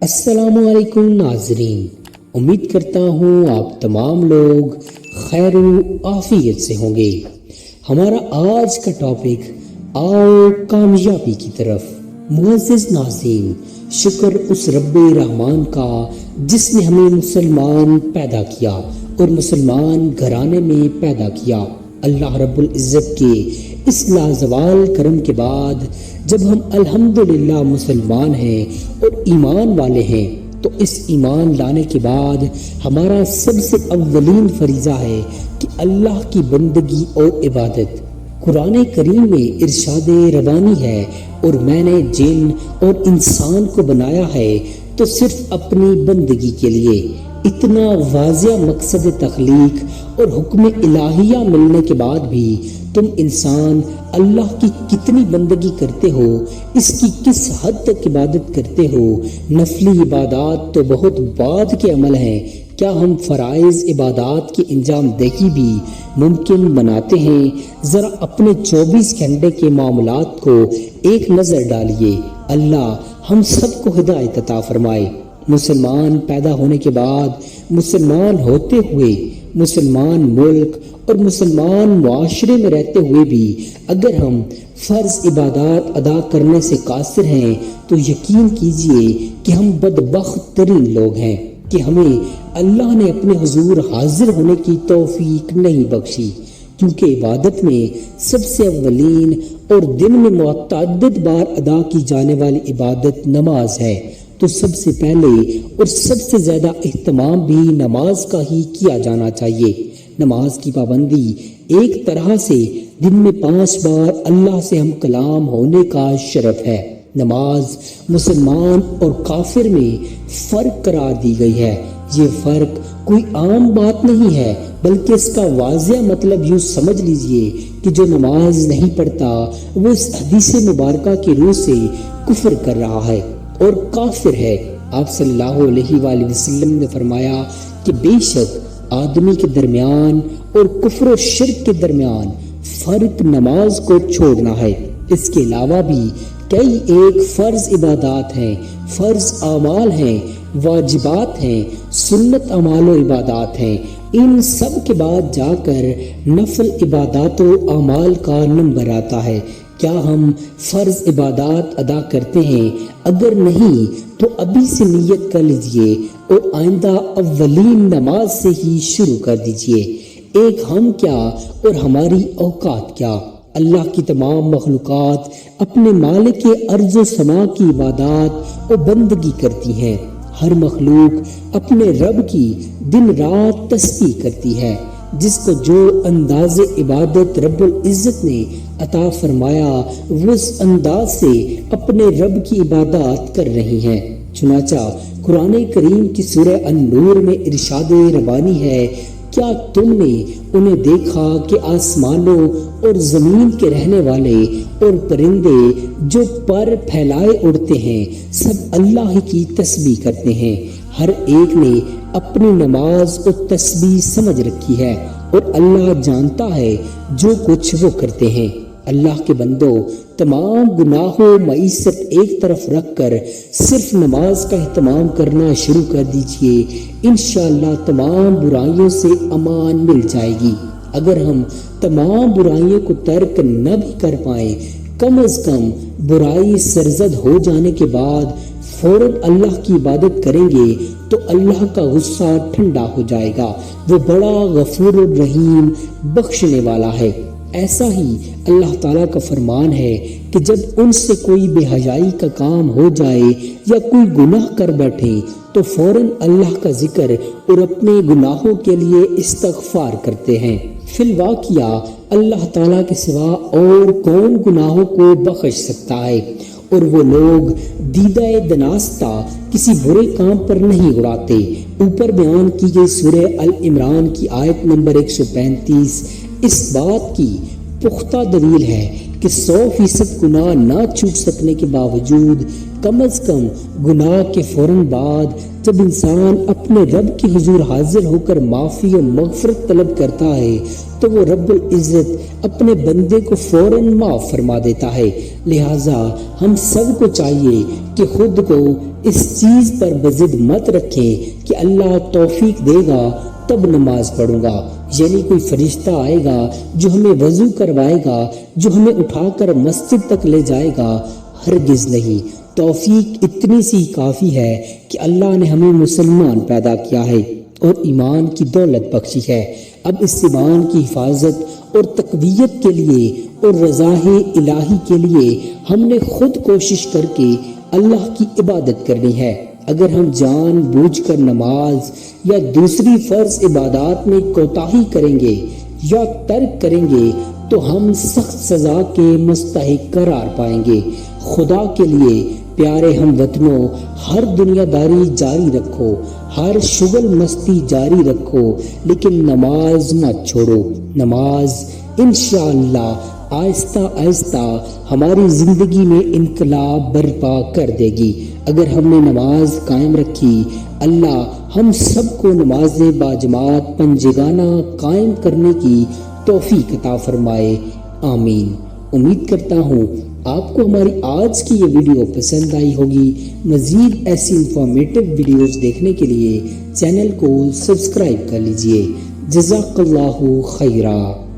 السلام علیکم ناظرین، امید کرتا ہوں آپ تمام لوگ خیر و عافیت سے ہوں گے۔ ہمارا آج کا ٹاپک آؤ کامیابی کی طرف۔ معزز ناظرین، شکر اس رب رحمان کا جس نے ہمیں مسلمان پیدا کیا اور مسلمان گھرانے میں پیدا کیا۔ اللہ رب العزت کے اس لازوال کرم کے بعد جب ہم الحمدللہ مسلمان ہیں اور ایمان والے ہیں تو اس ایمان لانے کے بعد ہمارا سب سے اولین فریضہ ہے کہ اللہ کی بندگی اور عبادت۔ قرآن کریم میں ارشاد ربانی ہے، اور میں نے جن اور انسان کو بنایا ہے تو صرف اپنی بندگی کے لیے۔ اتنا واضح مقصد تخلیق اور حکم الہیہ ملنے کے بعد بھی تم انسان اللہ کی کتنی بندگی کرتے ہو، اس کی کس حد تک عبادت کرتے ہو؟ نفلی عبادات تو بہت بعد کے عمل ہیں، کیا ہم فرائض عبادات کی انجام دہی بھی ممکن بناتے ہیں؟ ذرا اپنے 24 گھنٹے کے معاملات کو ایک نظر ڈالیے۔ اللہ ہم سب کو ہدایت عطا فرمائے۔ مسلمان پیدا ہونے کے بعد، مسلمان ہوتے ہوئے، مسلمان ملک اور مسلمان معاشرے میں رہتے ہوئے بھی اگر ہم فرض عبادات ادا کرنے سے قاصر ہیں تو یقین کیجئے کہ ہم بدبخت ترین لوگ ہیں کہ ہمیں اللہ نے اپنے حضور حاضر ہونے کی توفیق نہیں بخشی، کیونکہ عبادت میں سب سے اولین اور دن میں متعدد بار ادا کی جانے والی عبادت نماز ہے، تو سب سے پہلے اور سب سے زیادہ اہتمام بھی نماز کا ہی کیا جانا چاہیے۔ نماز کی پابندی ایک طرح سے دن میں 5 بار اللہ سے ہم کلام ہونے کا شرف ہے۔ نماز مسلمان اور کافر میں فرق قرار دی گئی ہے۔ یہ فرق کوئی عام بات نہیں ہے، بلکہ اس کا واضح مطلب یوں سمجھ لیجئے کہ جو نماز نہیں پڑھتا وہ اس حدیث مبارکہ کی روح سے کفر کر رہا ہے اور کافر ہے۔ آپ صلی اللہ علیہ وآلہ وسلم نے فرمایا کہ بے شک آدمی کے درمیان اور کفر و شرک کے درمیان فرق نماز کو چھوڑنا ہے۔ اس کے علاوہ بھی کئی ایک فرض عبادات ہیں، فرض اعمال ہیں، واجبات ہیں، سنت اعمال و عبادات ہیں۔ ان سب کے بعد جا کر نفل عبادات و اعمال کا نمبر آتا ہے۔ کیا ہم فرض عبادات ادا کرتے ہیں؟ اگر نہیں تو ابھی سے نیت کر لیجئے اور آئندہ اولین نماز سے ہی شروع کر دیجئے۔ ایک ہم کیا اور ہماری اوقات کیا؟ اللہ کی تمام مخلوقات اپنے مالک ارض و سما کی عبادات اور بندگی کرتی ہیں۔ ہر مخلوق اپنے رب کی دن رات تسبیح کرتی ہے، جس کو جو انداز عبادت رب العزت نے عطا فرمایا وہ اس انداز سے اپنے رب کی عبادات کر رہی ہیں۔ چنانچہ قرآن کریم کی سورہ النور میں ارشاد ربانی ہے، کیا تم نے انہیں دیکھا کہ آسمانوں اور زمین کے رہنے والے اور پرندے جو پر پھیلائے اڑتے ہیں سب اللہ کی تسبیح کرتے ہیں، ہر ایک نے اپنی نماز اور تسبیح سمجھ رکھی ہے اور اللہ جانتا ہے جو کچھ وہ کرتے ہیں۔ اللہ کے بندو، تمام گناہوں معیشت ایک طرف رکھ کر صرف نماز کا اہتمام کرنا شروع کر دیجئے، انشاءاللہ تمام برائیوں سے امان مل جائے گی۔ اگر ہم تمام برائیوں کو ترک نہ بھی کر پائیں، کم از کم برائی سرزد ہو جانے کے بعد فوراً اللہ کی عبادت کریں گے تو اللہ کا غصہ ٹھنڈا ہو جائے گا۔ وہ بڑا غفور الرحیم بخشنے والا ہے۔ ایسا ہی اللہ تعالیٰ کا فرمان ہے کہ جب ان سے کوئی بے حیائی کا کام ہو جائے یا کوئی گناہ کر بیٹھے تو فوراً اللہ کا ذکر اور اپنے گناہوں کے لیے استغفار کرتے ہیں۔ فی الواقعہ اللہ تعالیٰ کے سوا اور کون گناہوں کو بخش سکتا ہے، اور وہ لوگ دیدہ دناستہ کسی برے کام پر نہیں اڑاتے۔ اوپر بیان کی گئی سورہ العمران کی آیت نمبر 135 اس بات کی پختہ دلیل ہے کہ 100% گناہ نہ چھوٹ سکنے کے باوجود کم از کم گناہ کے فوراً بعد جب انسان اپنے رب کے حضور حاضر ہو کر معافی و مغفرت طلب کرتا ہے تو وہ رب العزت اپنے بندے کو فوراً معاف فرما دیتا ہے۔ لہٰذا ہم سب کو چاہیے کہ خود کو اس چیز پر بضد مت رکھیں کہ اللہ توفیق دے گا تب نماز پڑھوں گا، یعنی کوئی فرشتہ آئے گا جو ہمیں وضو کروائے گا، جو ہمیں اٹھا کر مسجد تک لے جائے گا، ہرگز نہیں۔ توفیق اتنی سی کافی ہے کہ اللہ نے ہمیں مسلمان پیدا کیا ہے اور ایمان کی دولت بخشی ہے۔ اب اس ایمان کی حفاظت اور تقویت کے لیے اور رضاء الہی کے لیے ہم نے خود کوشش کر کے اللہ کی عبادت کرنی ہے۔ اگر ہم جان بوجھ کر نماز یا دوسری فرض عبادات میں کوتاہی کریں گے یا ترک کریں گے تو ہم سخت سزا کے مستحق قرار پائیں گے۔ خدا کے لیے پیارے ہم وطنوں، ہر دنیا داری جاری رکھو، ہر شغل مستی جاری رکھو، لیکن نماز مت چھوڑو۔ نماز انشاءاللہ آہستہ آہستہ ہماری زندگی میں انقلاب برپا کر دے گی۔ اگر ہم نے نماز قائم رکھی، اللہ ہم سب کو نماز باجماعت پنجگانہ قائم کرنے کی توفیق عطا فرمائے، آمین۔ امید کرتا ہوں آپ کو ہماری آج کی یہ ویڈیو پسند آئی ہوگی۔ مزید ایسی انفارمیٹیو ویڈیوز دیکھنے کے لیے چینل کو سبسکرائب کر لیجئے۔ جزاک اللہ خیرہ۔